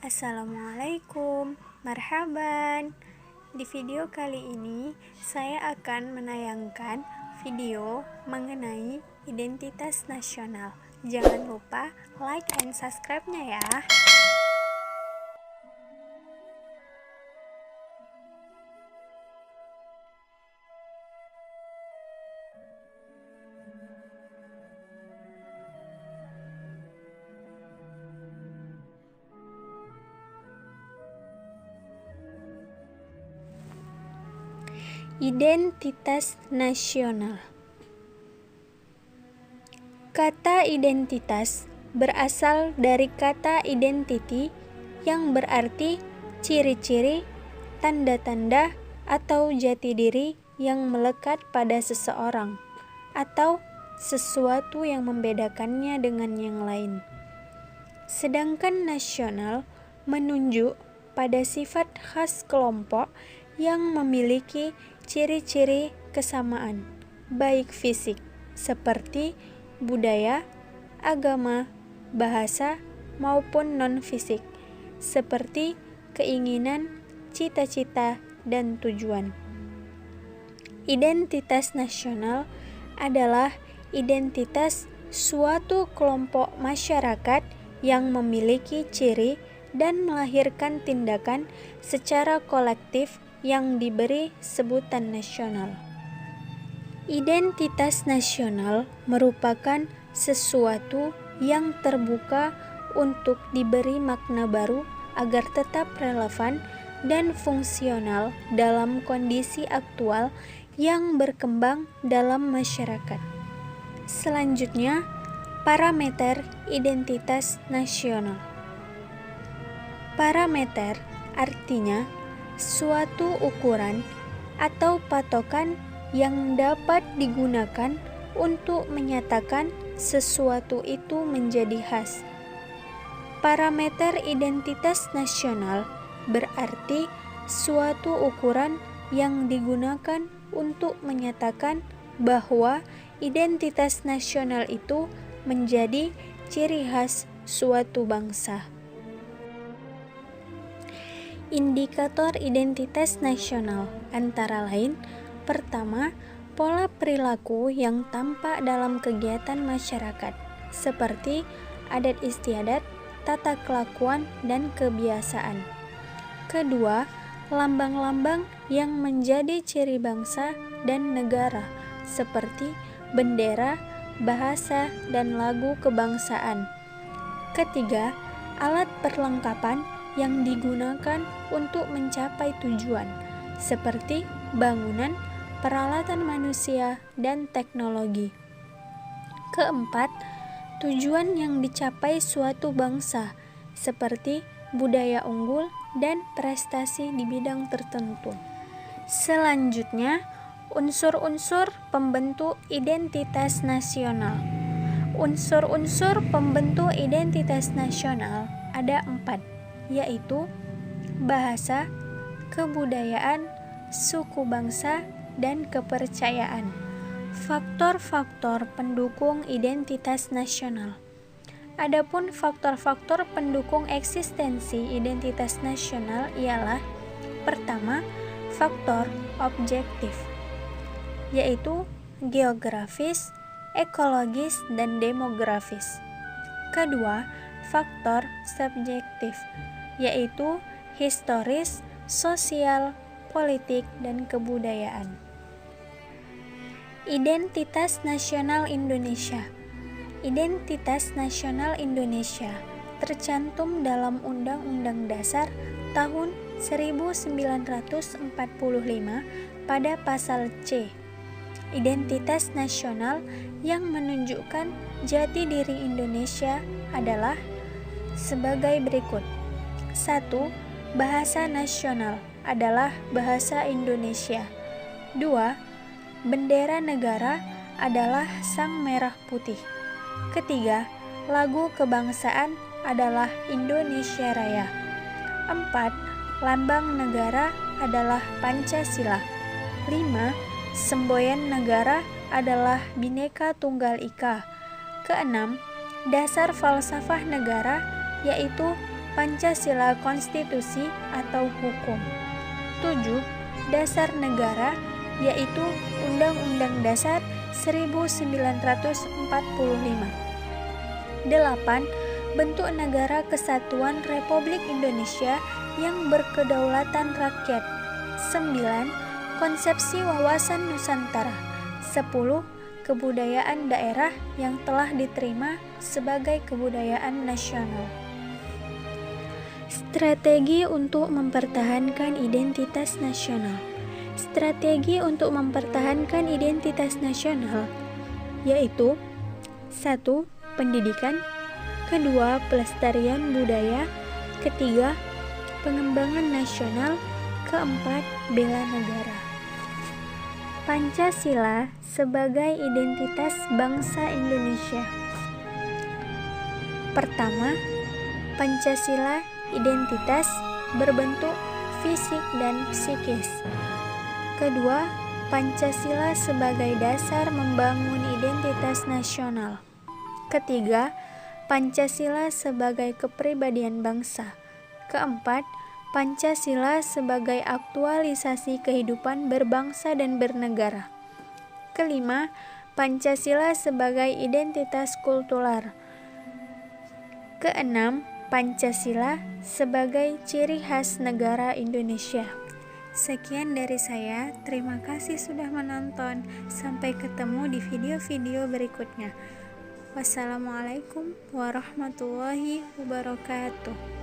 Assalamualaikum, marhaban. Di video kali ini, saya akan menayangkan video mengenai identitas nasional. Jangan lupa like and subscribe-nya ya. Identitas nasional. Kata identitas berasal dari kata identity yang berarti ciri-ciri, tanda-tanda, atau jati diri yang melekat pada seseorang atau sesuatu yang membedakannya dengan yang lain. Sedangkan nasional menunjuk pada sifat khas kelompok yang memiliki ciri-ciri kesamaan, baik fisik, seperti budaya, agama, bahasa, maupun non-fisik, seperti keinginan, cita-cita, dan tujuan. Identitas nasional adalah identitas suatu kelompok masyarakat yang memiliki ciri dan melahirkan tindakan secara kolektif yang diberi sebutan nasional. Identitas nasional merupakan sesuatu yang terbuka untuk diberi makna baru agar tetap relevan dan fungsional dalam kondisi aktual yang berkembang dalam masyarakat. Selanjutnya, parameter identitas nasional. Parameter artinya suatu ukuran atau patokan yang dapat digunakan untuk menyatakan sesuatu itu menjadi khas. Parameter identitas nasional berarti suatu ukuran yang digunakan untuk menyatakan bahwa identitas nasional itu menjadi ciri khas suatu bangsa. Indikator identitas nasional antara lain: pertama, pola perilaku yang tampak dalam kegiatan masyarakat, seperti adat istiadat, tata kelakuan, dan kebiasaan. Kedua, lambang-lambang yang menjadi ciri bangsa dan negara, seperti bendera, bahasa, dan lagu kebangsaan. Ketiga, alat perlengkapan yang digunakan untuk mencapai tujuan, seperti bangunan, peralatan manusia, dan teknologi. Keempat, tujuan yang dicapai suatu bangsa, seperti budaya unggul dan prestasi di bidang tertentu. Selanjutnya, unsur-unsur pembentuk identitas nasional. Unsur-unsur pembentuk identitas nasional ada 4, yaitu bahasa, kebudayaan, suku bangsa, dan kepercayaan. Faktor-faktor pendukung identitas nasional. Adapun faktor-faktor pendukung eksistensi identitas nasional ialah: pertama, faktor objektif, yaitu geografis, ekologis, dan demografis. Kedua, faktor subjektif, yaitu historis, sosial, politik, dan kebudayaan. Identitas nasional Indonesia. Identitas nasional Indonesia tercantum dalam Undang-Undang Dasar tahun 1945 pada pasal C. Identitas nasional yang menunjukkan jati diri Indonesia adalah sebagai berikut. 1. Bahasa nasional adalah bahasa Indonesia. 2. Bendera negara adalah sang merah putih. Ketiga, lagu kebangsaan adalah Indonesia Raya. 4. Lambang negara adalah Pancasila. 5. Semboyan negara adalah Bhinneka Tunggal Ika. Keenam, dasar falsafah negara yaitu Pancasila konstitusi atau hukum. 7. Dasar negara, yaitu Undang-Undang Dasar 1945. 8. Bentuk negara kesatuan Republik Indonesia yang berkedaulatan rakyat. 9. Konsepsi wawasan Nusantara. 10. Kebudayaan daerah yang telah diterima sebagai kebudayaan nasional. Strategi untuk mempertahankan identitas nasional. Strategi untuk mempertahankan identitas nasional yaitu 1. Pendidikan, 2. Pelestarian budaya, 3. Pengembangan nasional, 4. Bela negara. Pancasila sebagai identitas bangsa Indonesia. Pertama, Pancasila identitas berbentuk fisik dan psikis. Kedua, Pancasila sebagai dasar membangun identitas nasional. Ketiga, Pancasila sebagai kepribadian bangsa. Keempat, Pancasila sebagai aktualisasi kehidupan berbangsa dan bernegara. Kelima, Pancasila sebagai identitas kultural. Keenam, Pancasila sebagai ciri khas negara Indonesia. Sekian dari saya, terima kasih sudah menonton. Sampai ketemu di video-video berikutnya. Wassalamualaikum warahmatullahi wabarakatuh.